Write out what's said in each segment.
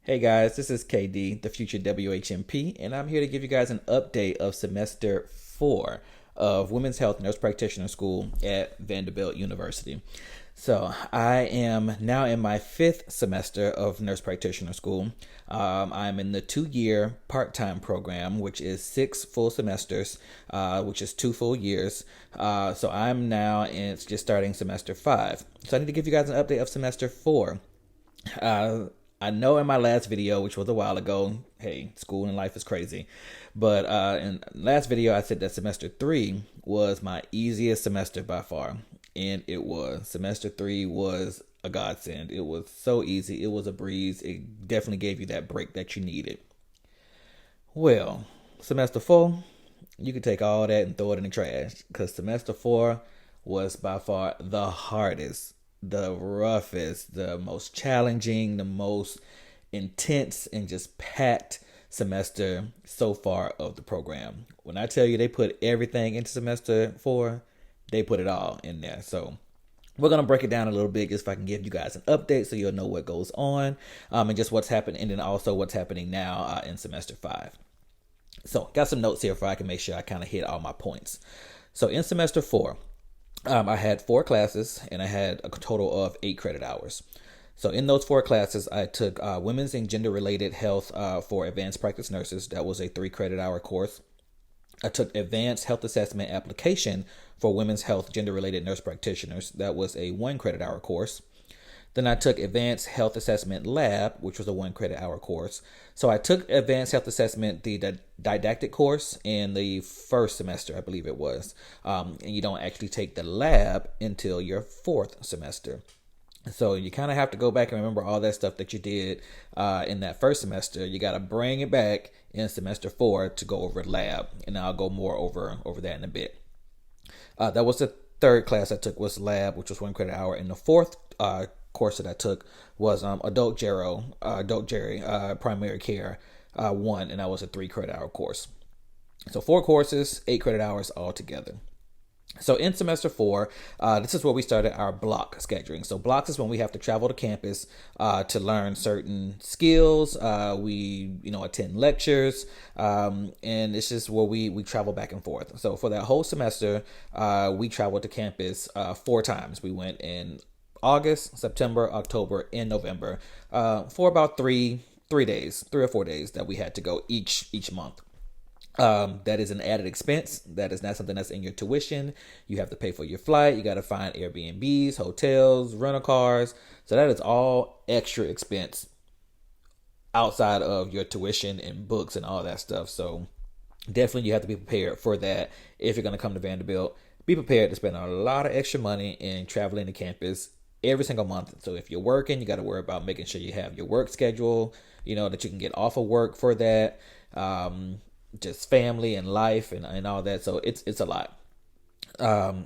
Hey guys, this is KD, the future WHNP, and I'm here to give you guys an update of semester 4 of Women's Health Nurse Practitioner School at Vanderbilt University. So, I am now in my 5th semester of Nurse Practitioner School. I'm in the 2-year part-time program, which is 6 full semesters, which is 2 full years. So, I'm now just starting semester 5. So, I need to give you guys an update of semester 4. I know in my last video, which was a while ago, hey, school and life is crazy. But in last video, I said that semester 3 was my easiest semester by far. And it was. Semester 3 was a godsend. It was so easy. It was a breeze. It definitely gave you that break that you needed. Well, semester 4, you could take all that and throw it in the trash. Because semester 4 was by far the hardest, the roughest, the most challenging, the most intense, and just packed semester so far of the program. When I tell you they put everything into semester 4, they put it all in there. So we're going to break it down a little bit just if I can give you guys an update so you'll know what goes on and just what's happening, and then also what's happening now in semester 5. So got some notes here so I can make sure I kind of hit all my points. So in semester 4, I had 4 classes and I had a total of 8 credit hours. So in those 4 classes, I took Women's and Gender Related Health for Advanced Practice Nurses. That was a 3 credit hour course. I took Advanced Health Assessment Application for Women's Health Gender Related Nurse Practitioners. That was a 1 credit hour course. Then I took Advanced Health Assessment Lab, which was a 1 credit hour course. So I took Advanced Health Assessment, the didactic course, in the first semester, I believe it was. And you don't actually take the lab until your 4th semester. So you kind of have to go back and remember all that stuff that you did in that first semester. You got to bring it back in semester 4 to go over lab. And I'll go more over that in a bit. That was the 3rd class I took, was lab, which was 1 credit hour. And the 4th course that I took was adult Jerry primary care 1, and that was a 3 credit hour course. So 4 courses, 8 credit hours altogether. So in semester 4, this is where we started our block scheduling. So blocks is when we have to travel to campus to learn certain skills. We attend lectures, and it's just where we travel back and forth. So for that whole semester, we traveled to campus 4 times. We went in August, September, October, and November for about 3 days, 3 or 4 days that we had to go each month. That is an added expense. That is not something that's in your tuition. You have to pay for your flight. You got to find Airbnbs, hotels, rental cars. So that is all extra expense outside of your tuition and books and all that stuff. So definitely you have to be prepared for that. If you're going to come to Vanderbilt, be prepared to spend a lot of extra money in traveling to campus every single month. So if you're working, you got to worry about making sure you have your work schedule, that you can get off of work for that. Just family and life and all that. So it's a lot.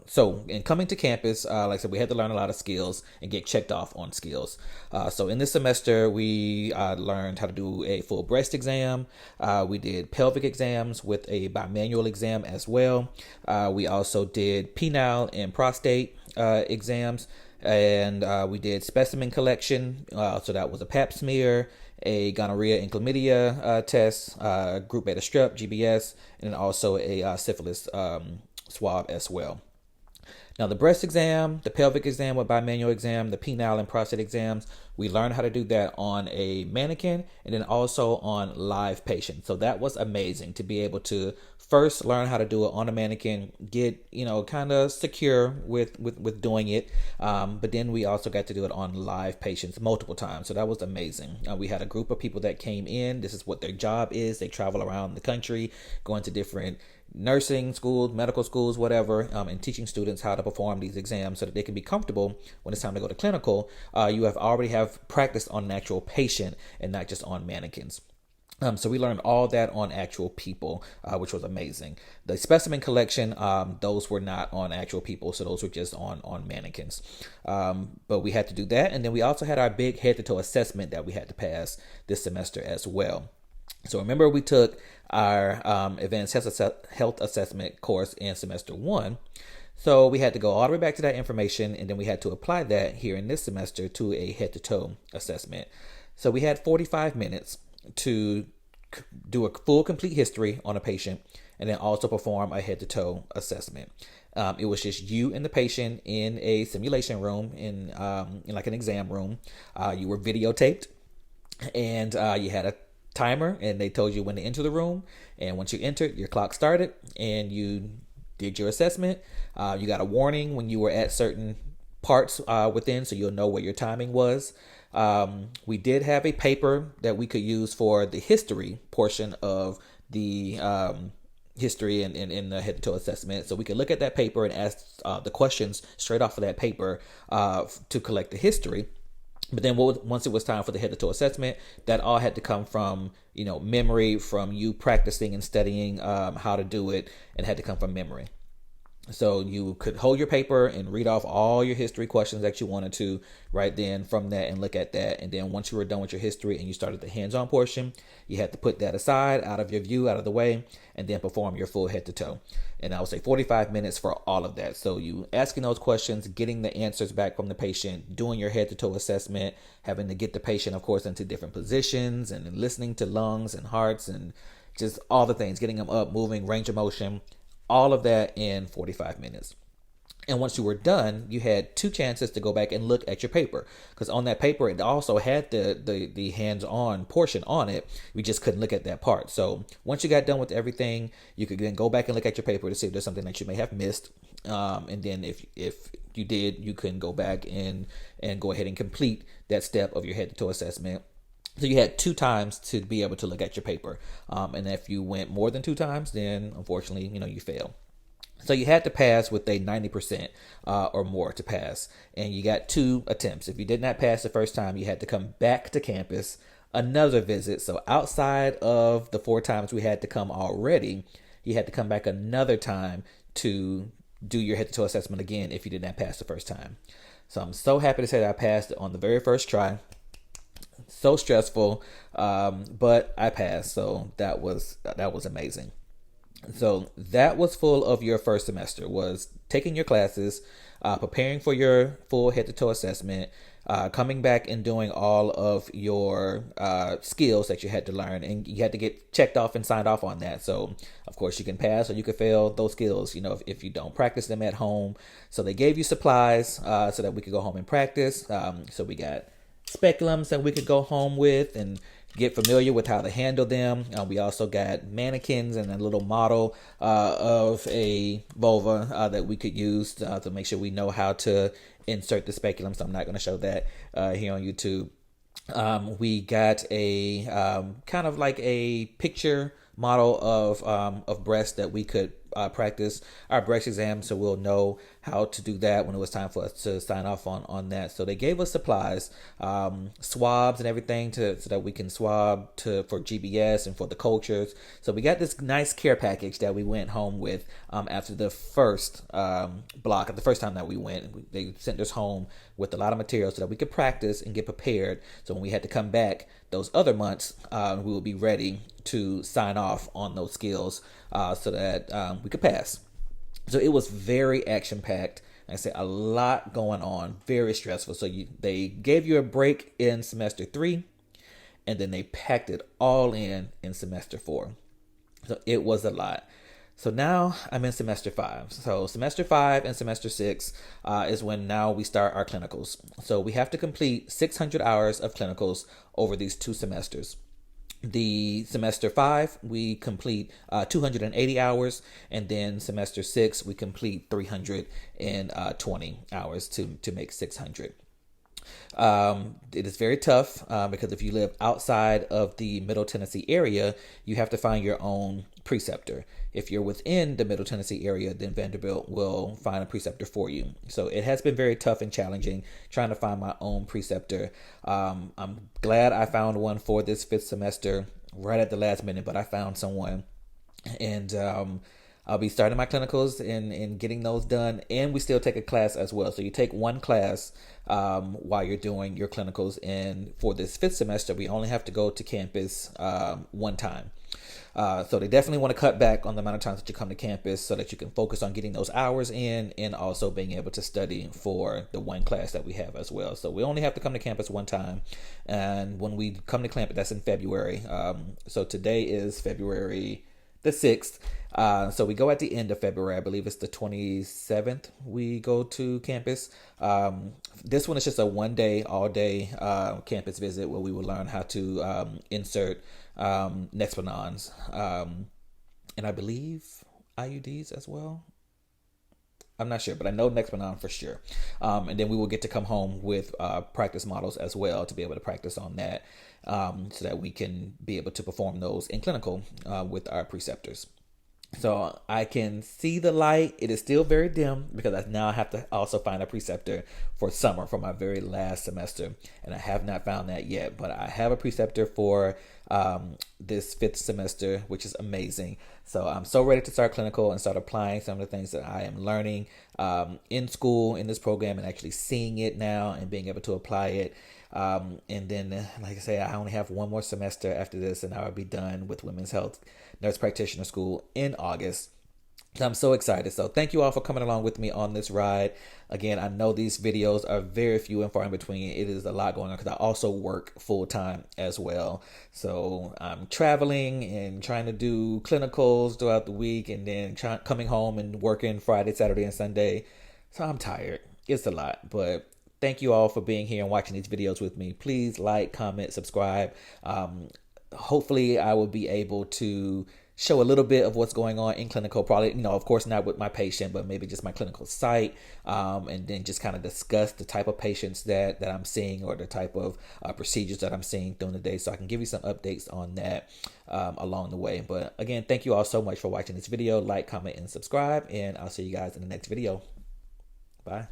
So in coming to campus, like I said, we had to learn a lot of skills and get checked off on skills. So in this semester, we learned how to do a full breast exam. We did pelvic exams with a bimanual exam as well. We also did penile and prostate exams. And we did specimen collection. So that was a pap smear, a gonorrhea and chlamydia test, group beta strep, GBS, and then also a syphilis swab as well. Now, the breast exam, the pelvic exam with bimanual exam, the penile and prostate exams, we learned how to do that on a mannequin and then also on live patients. So that was amazing to be able to first learn how to do it on a mannequin, get, kind of secure with doing it. But then we also got to do it on live patients multiple times. So that was amazing. We had a group of people that came in. This is what their job is. They travel around the country, going to different nursing schools, medical schools, whatever, and teaching students how to perform these exams so that they can be comfortable when it's time to go to clinical. You already have practiced on an actual patient and not just on mannequins. So we learned all that on actual people, which was amazing. The specimen collection, those were not on actual people, so those were just on mannequins. But we had to do that, and then we also had our big head-to-toe assessment that we had to pass this semester as well. So remember, we took our advanced health assessment course in semester 1. So we had to go all the way back to that information, and then we had to apply that here in this semester to a head-to-toe assessment. So we had 45 minutes to do a full complete history on a patient and then also perform a head to toe assessment. It was just you and the patient in a simulation room in like an exam room. You were videotaped, and you had a timer, and they told you when to enter the room. And once you entered, your clock started, and you did your assessment. You got a warning when you were at certain parts within, so you'll know where your timing was. We did have a paper that we could use for the history portion of the history and in the head to toe assessment. So we could look at that paper and ask the questions straight off of that paper to collect the history. But then once it was time for the head to toe assessment, that all had to come from, memory, from you practicing and studying how to do it, and had to come from memory. So you could hold your paper and read off all your history questions that you wanted to right then from that and look at that. And then once you were done with your history and you started the hands-on portion, you had to put that aside, out of your view, out of the way, and then perform your full head to toe. And I would say 45 minutes for all of that. So you asking those questions, getting the answers back from the patient, doing your head to toe assessment, having to get the patient, of course, into different positions, and then listening to lungs and hearts and just all the things, getting them up, moving, range of motion, all of that in 45 minutes. And once you were done, you had 2 chances to go back and look at your paper, because on that paper it also had the hands-on portion on it. We just couldn't look at that part. So once you got done with everything, you could then go back and look at your paper to see if there's something that you may have missed. And then if you did, you can go back and go ahead and complete that step of your head to toe assessment. So you had 2 times to be able to look at your paper. And if you went more than 2 times, then unfortunately, you fail. So you had to pass with a 90% or more to pass. And you got 2 attempts. If you did not pass the first time, you had to come back to campus, another visit. So outside of the 4 times we had to come already, you had to come back another time to do your head to toe assessment again if you did not pass the first time. So I'm so happy to say that I passed it on the very first try. So stressful, but I passed, so that was amazing. So that was full of your first semester, was taking your classes, preparing for your full head to toe assessment, coming back and doing all of your skills that you had to learn, and you had to get checked off and signed off on that. So of course you can pass or you could fail those skills, if you don't practice them at home. So they gave you supplies so that we could go home and practice. So we got speculums that we could go home with and get familiar with how to handle them. We also got mannequins and a little model of a vulva that we could use to make sure we know how to insert the speculum. So I'm not going to show that here on YouTube. We got a kind of like a picture model of breast that we could practice our breast exam, so we'll know how to do that when it was time for us to sign off on that. So they gave us supplies, swabs and everything so that we can swab for GBS and for the cultures. So we got this nice care package that we went home with after the first block. The first time that we went, they sent us home with a lot of material so that we could practice and get prepared. So when we had to come back those other months, we will be ready to sign off on those skills so that we could pass. So it was very action-packed. Like I said, a lot going on, very stressful. So they gave you a break in semester 3, and then they packed it all in semester 4. So it was a lot. So now I'm in semester 5. So semester 5 and semester 6 is when now we start our clinicals. So we have to complete 600 hours of clinicals over these 2 semesters. The semester 5, we complete 280 hours, and then semester 6, we complete 320 hours to make 600. It is very tough because if you live outside of the Middle Tennessee area, you have to find your own preceptor. If you're within the Middle Tennessee area, then Vanderbilt will find a preceptor for you. So it has been very tough and challenging trying to find my own preceptor. I'm glad I found one for this 5th semester right at the last minute, but I found someone, and I'll be starting my clinicals and getting those done, and we still take a class as well. So you take one class while you're doing your clinicals, and for this 5th semester, we only have to go to campus one time. So they definitely want to cut back on the amount of times that you come to campus so that you can focus on getting those hours in and also being able to study for the one class that we have as well. So we only have to come to campus one time. And when we come to campus, that's in February. So today is February the 6th. So we go at the end of February. I believe it's the 27th we go to campus. This one is just a one day, all day campus visit where we will learn how to insert Nexpanons and I believe IUDs as well. I'm not sure, but I know Nexpanon for sure. And then we will get to come home with practice models as well to be able to practice on that so that we can be able to perform those in clinical with our preceptors. So I can see the light. It is still very dim because I now have to also find a preceptor for summer for my very last semester. And I have not found that yet, but I have a preceptor for this 5th semester, which is amazing. So I'm so ready to start clinical and start applying some of the things that I am learning in school in this program and actually seeing it now and being able to apply it. And then, like I say, I only have one more semester after this and I'll be done with Women's Health Nurse Practitioner School in August. I'm so excited. So thank you all for coming along with me on this ride. Again, I know these videos are very few and far in between. It is a lot going on because I also work full time as well. So I'm traveling and trying to do clinicals throughout the week and then coming home and working Friday, Saturday, and Sunday. So I'm tired. It's a lot, but thank you all for being here and watching these videos with me. Please like, comment, subscribe. Hopefully I will be able to show a little bit of what's going on in clinical, probably, of course, not with my patient, but maybe just my clinical site, and then just kind of discuss the type of patients that I'm seeing or the type of procedures that I'm seeing during the day. So I can give you some updates on that along the way. But again, thank you all so much for watching this video. Like, comment, and subscribe, and I'll see you guys in the next video. Bye.